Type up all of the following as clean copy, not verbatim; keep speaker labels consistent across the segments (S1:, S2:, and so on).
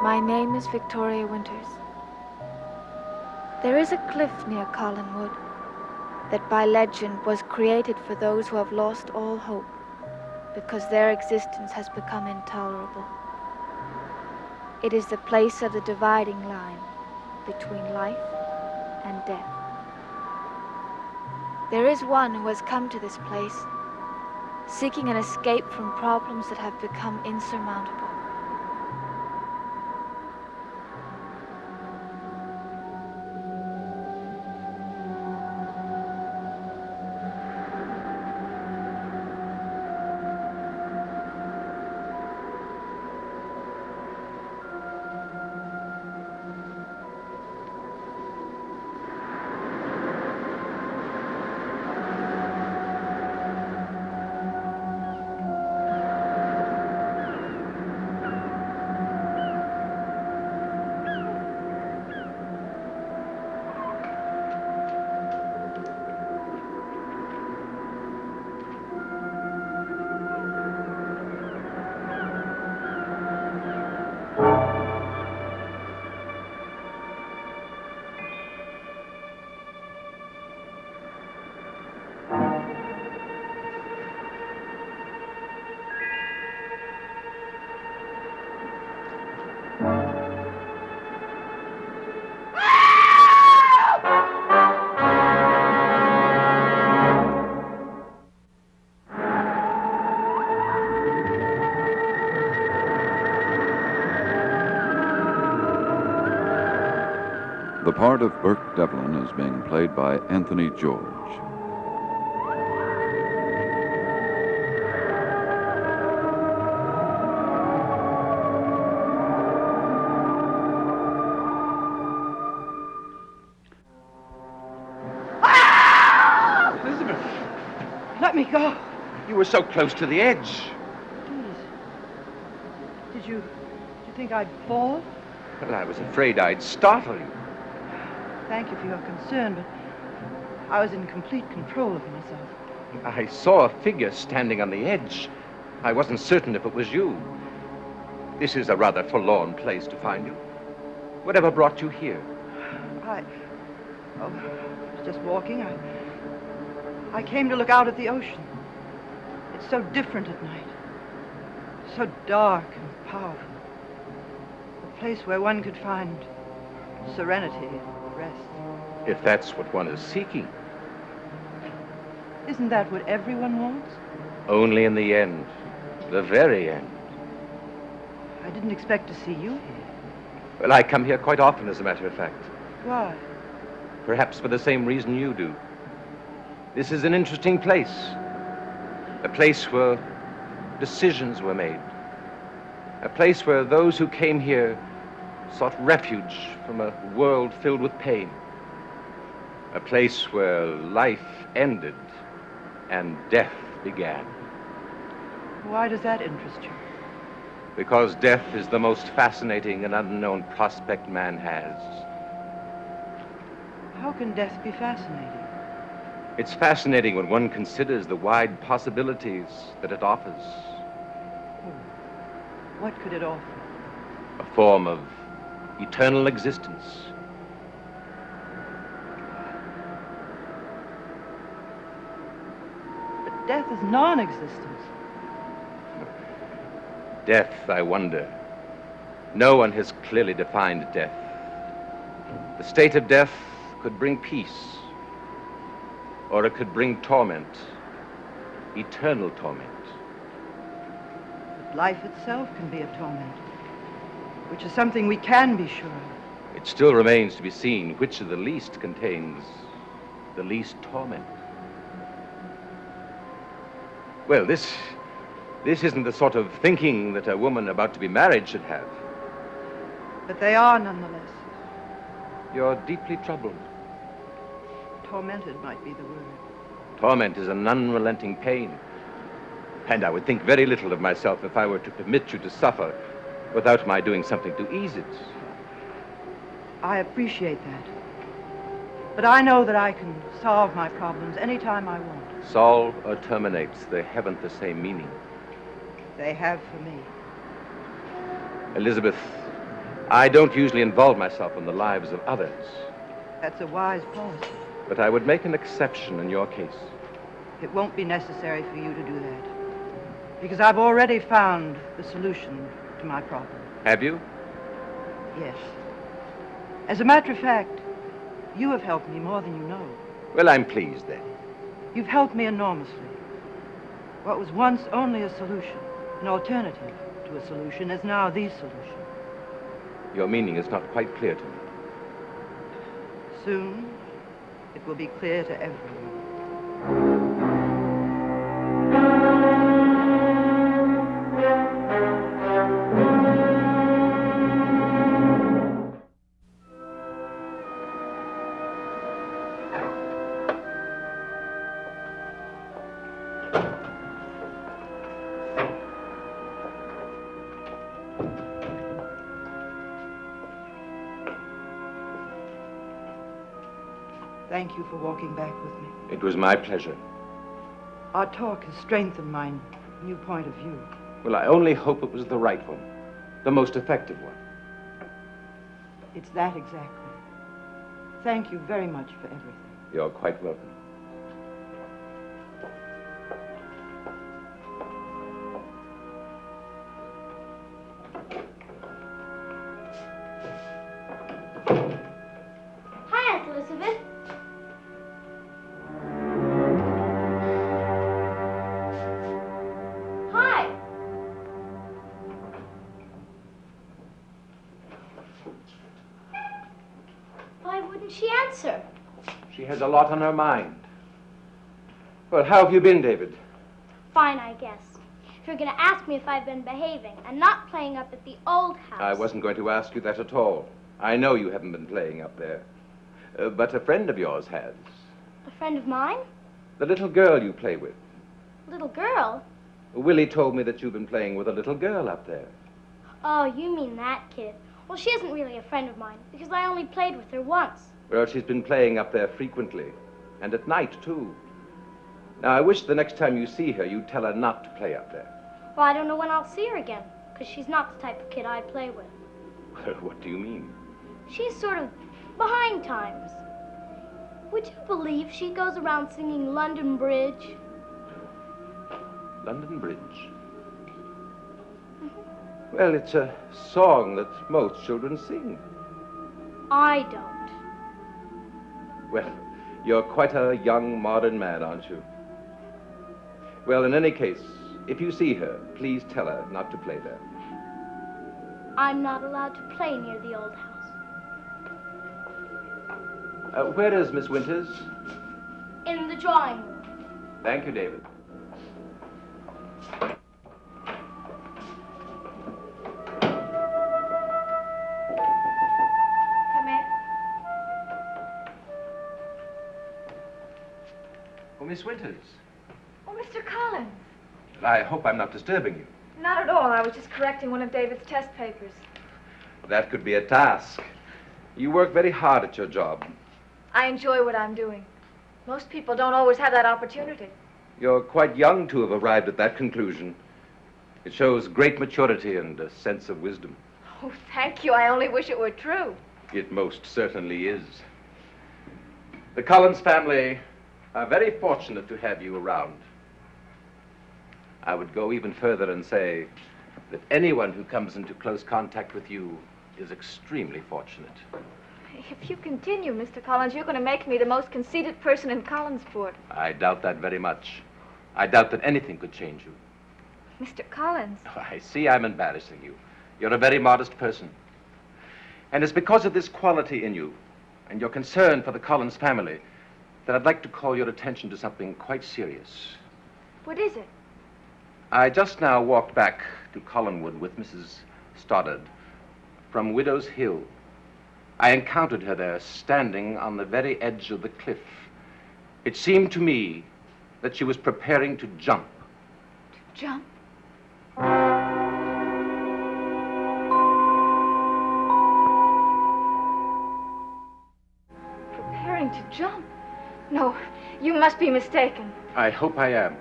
S1: My name is Victoria Winters. There is a cliff near Collinwood that by legend was created for those who have lost all hope because their existence has become intolerable. It is the place of the dividing line between life and death. There is one who has come to this place, seeking an escape from problems that have become insurmountable.
S2: The part of Burke Devlin is being played by Anthony George.
S3: Elizabeth, let me go. You were so close to the edge.
S4: Please. Did you think I'd fall?
S3: Well, I was afraid I'd startle you.
S4: Thank you for your concern, but I was in complete control of myself.
S3: I saw a figure standing on the edge. I wasn't certain if it was you. This is a rather forlorn place to find you. Whatever brought you here?
S4: I was just walking. I came to look out at the ocean. It's so different at night. So dark and powerful. A place where one could find serenity and rest.
S3: If that's what one is seeking.
S4: Isn't that what everyone wants?
S3: Only in the end. The very end.
S4: I didn't expect to see you here.
S3: Well, I come here quite often, as a matter of fact.
S4: Why?
S3: Perhaps for the same reason you do. This is an interesting place. A place where decisions were made. A place where those who came here sought refuge from a world filled with pain. A place where life ended and death began.
S4: Why does that interest you?
S3: Because death is the most fascinating and unknown prospect man has.
S4: How can death be fascinating?
S3: It's fascinating when one considers the wide possibilities that it offers.
S4: What could it offer?
S3: A form of eternal existence.
S4: But death is non-existence.
S3: Death, I wonder. No one has clearly defined death. The state of death could bring peace, or it could bring torment, eternal torment.
S4: But life itself can be a torment, which is something we can be sure of.
S3: It still remains to be seen which of the least contains the least torment. Well, this isn't the sort of thinking that a woman about to be married should have.
S4: But they are nonetheless.
S3: You're deeply troubled.
S4: Tormented might be the word.
S3: Torment is an unrelenting pain. And I would think very little of myself if I were to permit you to suffer without my doing something to ease it.
S4: I appreciate that. But I know that I can solve my problems anytime I want.
S3: Solve or terminates, they haven't the same meaning.
S4: They have for me.
S3: Elizabeth, I don't usually involve myself in the lives of others,
S4: That's a wise policy.
S3: but I would make an exception in your case.
S4: It won't be necessary for you to do that. Because I've already found the solution to my problem.
S3: Have you?
S4: Yes. As a matter of fact, you have helped me more than you know.
S3: Well, I'm pleased then.
S4: You've helped me enormously. What was once only a solution, an alternative to a solution, is now the solution.
S3: Your meaning is not quite clear to me.
S4: Soon, it will be clear to everyone. Thank you for walking back with me.
S3: It was my pleasure.
S4: Our talk has strengthened my new point of view.
S3: Well, I only hope it was the right one, the most effective one.
S4: It's that exactly. Thank you very much for everything.
S3: You're quite welcome.
S5: Hi, Aunt Elizabeth. Hi. Why wouldn't she answer?
S3: She has a lot on her mind. Well, how have you been, David?
S5: Fine, I guess. If you're going to ask me if I've been behaving and not playing up at the old house.
S3: I wasn't going to ask you that at all. I know you haven't been playing up there. But a friend of yours has.
S5: A friend of mine?
S3: The little girl you play with.
S5: Little girl?
S3: Willie told me that you've been playing with a little girl up there.
S5: Oh, you mean that kid. Well, she isn't really a friend of mine because I only played with her once.
S3: Well, she's been playing up there frequently. And at night, too. Now, I wish the next time you see her, you'd tell her not to play up there.
S5: Well, I don't know when I'll see her again because she's not the type of kid I play with.
S3: Well, what do you mean?
S5: She's sort of behind times. Would you believe she goes around singing London Bridge?
S3: London Bridge. Well, it's a song that most children sing.
S5: I don't.
S3: Well, you're quite a young, modern man, aren't you? Well, in any case, if you see her, please tell her not to play there.
S5: I'm not allowed to play near the old house.
S3: Where is Miss Winters?
S5: In the drawing room.
S3: Thank you, David.
S1: Come in.
S3: Oh, Miss Winters.
S1: Oh, Mr. Collins.
S3: I hope I'm not disturbing you.
S1: Not at all. I was just correcting one of David's test papers.
S3: That could be a task. You work very hard at your job.
S1: I enjoy what I'm doing. Most people don't always have that opportunity.
S3: You're quite young to have arrived at that conclusion. It shows great maturity and a sense of wisdom.
S1: Oh, thank you. I only wish it were true.
S3: It most certainly is. The Collins family are very fortunate to have you around. I would go even further and say that anyone who comes into close contact with you is extremely fortunate.
S1: If you continue, Mr. Collins, you're going to make me the most conceited person in Collinsport.
S3: I doubt that very much. I doubt that anything could change you.
S1: Mr. Collins.
S3: Oh, I see I'm embarrassing you. You're a very modest person. And it's because of this quality in you and your concern for the Collins family that I'd like to call your attention to something quite serious.
S1: What is it?
S3: I just now walked back to Collinwood with Mrs. Stoddard from Widow's Hill. I encountered her there, standing on the very edge of the cliff. It seemed to me that she was preparing to jump.
S1: To jump? Preparing to jump? No, you must be mistaken.
S3: I hope I am.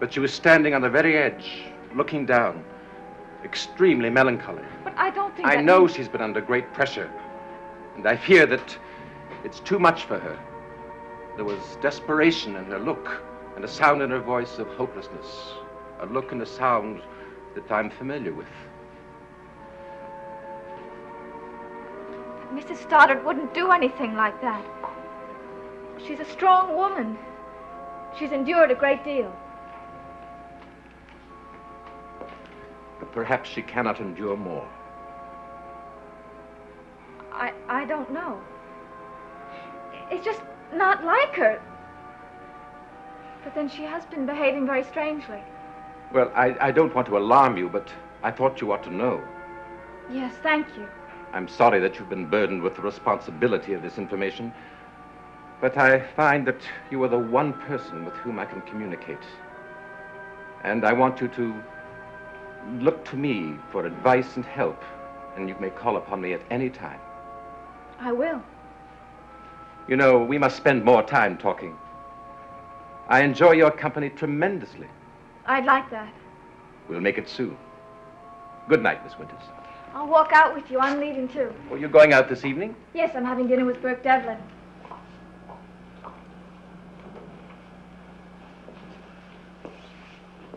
S3: But she was standing on the very edge, looking down. extremely melancholy.
S1: But I don't think
S3: I
S1: that
S3: know
S1: means-
S3: she's been under great pressure, and I fear that it's too much for her. There was desperation in her look and a sound in her voice of hopelessness, a look and a sound that I'm familiar with.
S1: Mrs. Stoddard wouldn't do anything like that. She's a strong woman. She's endured a great deal.
S3: But perhaps she cannot endure more.
S1: I don't know. It's just not like her. But then she has been behaving very strangely.
S3: Well, I don't want to alarm you, but I thought you ought to know.
S1: Yes, thank you.
S3: I'm sorry that you've been burdened with the responsibility of this information, but I find that you are the one person with whom I can communicate. And I want you to look to me for advice and help, and you may call upon me at any time.
S1: I will.
S3: You know, we must spend more time talking. I enjoy your company tremendously.
S1: I'd like that.
S3: We'll make it soon. Good night, Miss Winters.
S1: I'll walk out with you. I'm leaving too.
S3: Oh, you're going out this evening?
S1: Yes, I'm having dinner with Burke Devlin.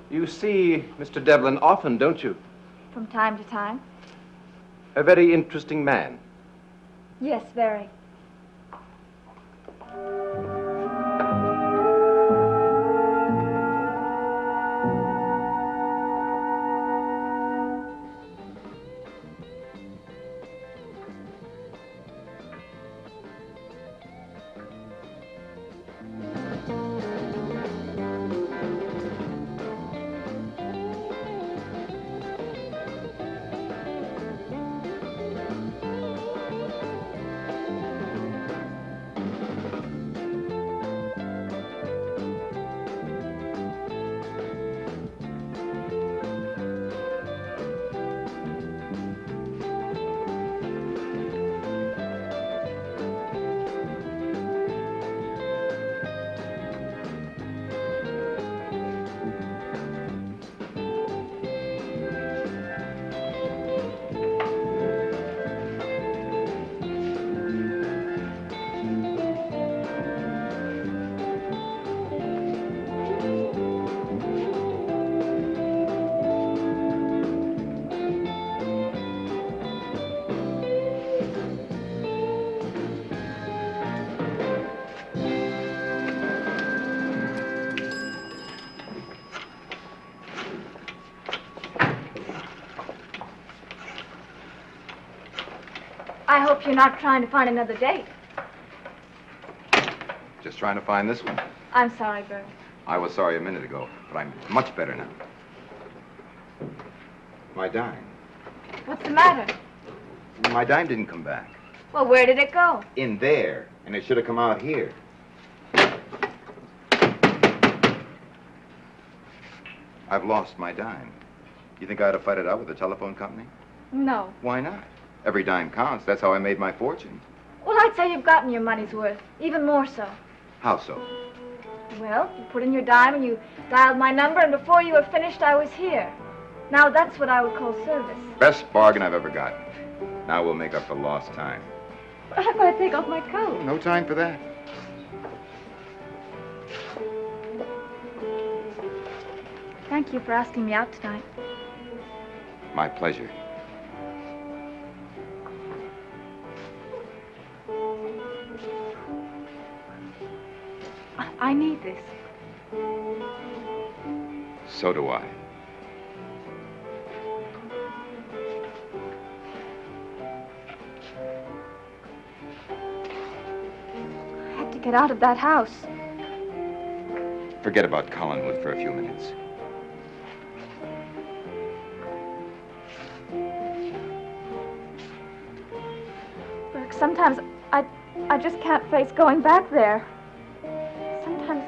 S3: You see Mr. Devlin often, don't you?
S1: From time to time.
S3: A very interesting man.
S1: Yes, very. I hope you're not trying to find another date.
S6: Just trying to find this one.
S1: I'm sorry, Bert.
S6: I was sorry a minute ago, but I'm much better now. My dime.
S1: What's the matter?
S6: My dime didn't come back.
S1: Well, where did it go?
S6: In there, and it should have come out here. I've lost my dime. You think I ought to fight it out with the telephone company?
S1: No.
S6: Why not? Every dime counts. That's how I made my fortune.
S1: Well, I'd say you've gotten your money's worth. Even more so.
S6: How so?
S1: Well, you put in your dime and you dialed my number, and before you were finished, I was here. Now, that's what I would call service.
S6: Best bargain I've ever gotten. Now we'll make up for lost time.
S1: I've got to take off my coat.
S6: No time for that.
S1: Thank you for asking me out tonight.
S6: My pleasure.
S1: I need this.
S6: So do I.
S1: I had to get out of that house.
S6: Forget about Collinwood for a few minutes.
S1: Burke, sometimes I just can't face going back there. Sometimes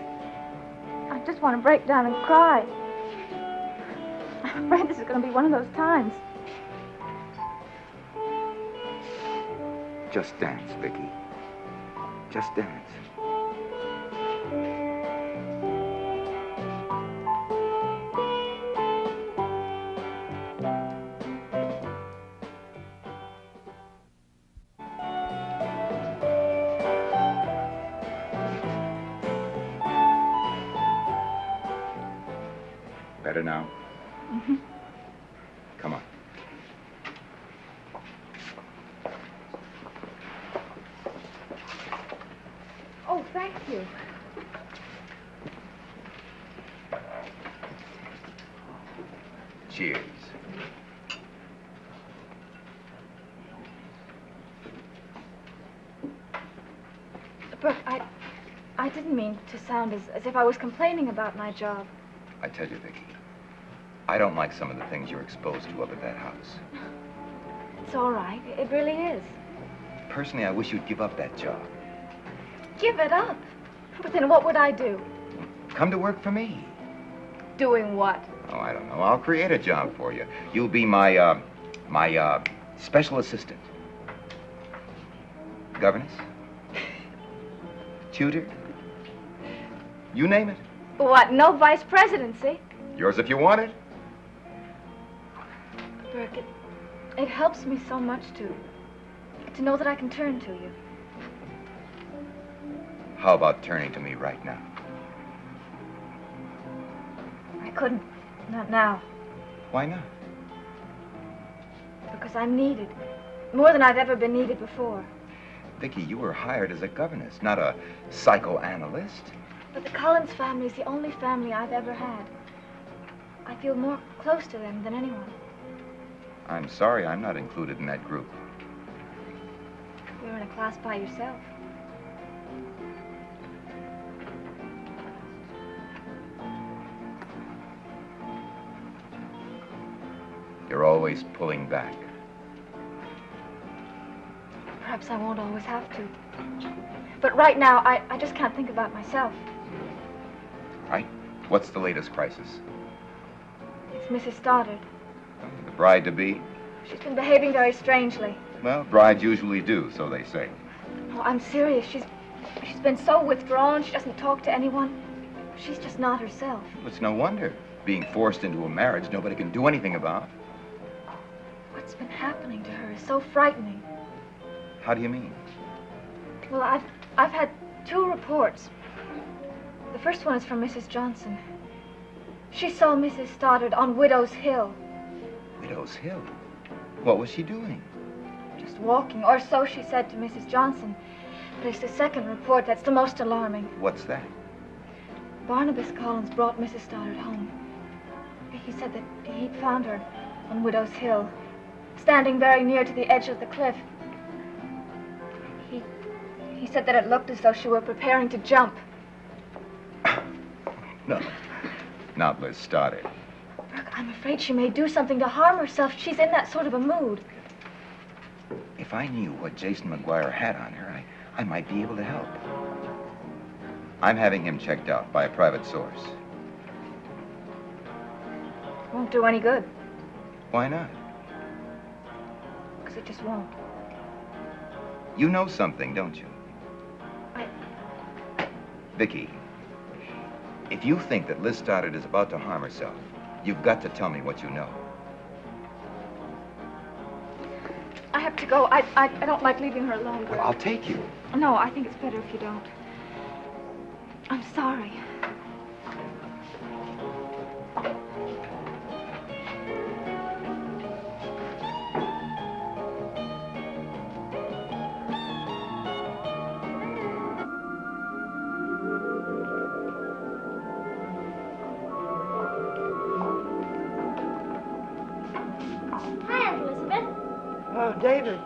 S1: I just want to break down and cry. I'm afraid this is going to be one of those times.
S6: Just dance, Vicky. Just dance. Come on.
S1: Oh, thank you.
S6: Cheers.
S1: Brooke, I didn't mean to sound as if I was complaining about my job.
S6: I tell you, Vicky, I don't like some of the things you're exposed to up at that house.
S1: It's all right. It really is.
S6: Personally, I wish you'd give up that job.
S1: Give it up. But then what would I do?
S6: Come to work for me.
S1: Doing what?
S6: Oh, I don't know. I'll create a job for you. You'll be my special assistant. Governess? Tutor? You name it.
S1: What, no vice presidency?
S6: Yours if you want it.
S1: Brooke, it helps me so much to know that I can turn to you.
S6: How about turning to me right now?
S1: I couldn't. Not now.
S6: Why not?
S1: Because I'm needed. More than I've ever been needed before.
S6: Vicky, you were hired as a governess, not a psychoanalyst.
S1: But the Collins family is the only family I've ever had. I feel more close to them than anyone.
S6: I'm sorry I'm not included in that group.
S1: You're in a class by yourself.
S6: You're always pulling back.
S1: Perhaps I won't always have to. But right now, I just can't think about myself.
S6: Right? What's the latest crisis?
S1: It's Mrs. Stoddard.
S6: The bride-to-be?
S1: She's been behaving very strangely.
S6: Well, brides usually do, so they say.
S1: Oh, I'm serious. She's been so withdrawn. She doesn't talk to anyone. She's just not herself.
S6: It's no wonder. Being forced into a marriage nobody can do anything about.
S1: What's been happening to her is so frightening.
S6: How do you mean?
S1: Well, I've had 2 reports. The first one is from Mrs. Johnson. She saw Mrs. Stoddard on Widow's Hill.
S6: Widow's Hill? What was she doing?
S1: Just walking, or so she said to Mrs. Johnson. But it's the second report that's the most alarming.
S6: What's that?
S1: Barnabas Collins brought Mrs. Stoddard home. He said that he'd found her on Widow's Hill, standing very near to the edge of the cliff. He said that it looked as though she were preparing to jump.
S6: No, not Liz Stoddard.
S1: Brooke, I'm afraid she may do something to harm herself. She's in that sort of a mood.
S6: If I knew what Jason McGuire had on her, I might be able to help. I'm having him checked out by a private source.
S1: Won't do any good,
S6: Why not?
S1: because it just won't.
S6: You know something, don't you? Vicky, if you think that Liz Stoddard is about to harm herself, you've got to tell me what you know.
S1: I have to go. I don't like leaving her alone.
S6: Well, I'll take you.
S1: No, I think it's better if you don't. I'm sorry.
S5: Hi, Aunt Elizabeth.
S4: Oh, David.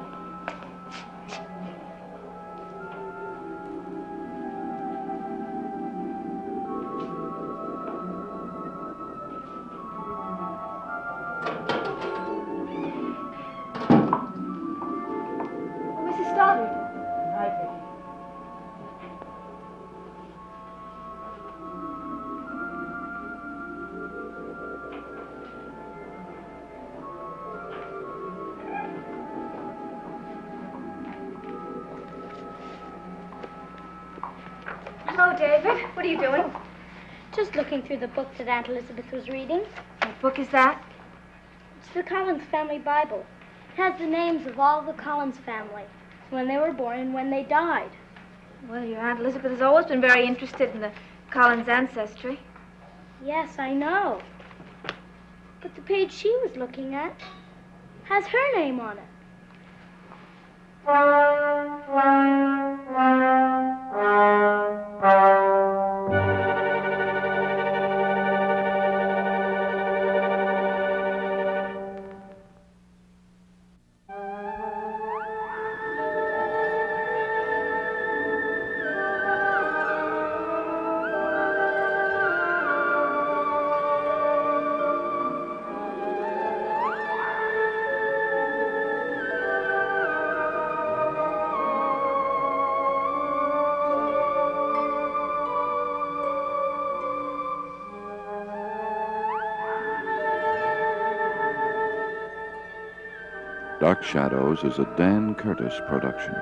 S1: Mrs. Stoddard.
S4: Hi, Vicky.
S1: Hello, David. What are you doing?
S5: Just looking through the book that Aunt Elizabeth was reading.
S1: What book is that?
S5: It's the Collins Family Bible. It has the names of all the Collins family, when they were born and when they died.
S1: Well, your Aunt Elizabeth has always been very interested in the Collins ancestry.
S5: Yes, I know. But the page she was looking at has her name on it.
S2: Dark Shadows is a Dan Curtis production.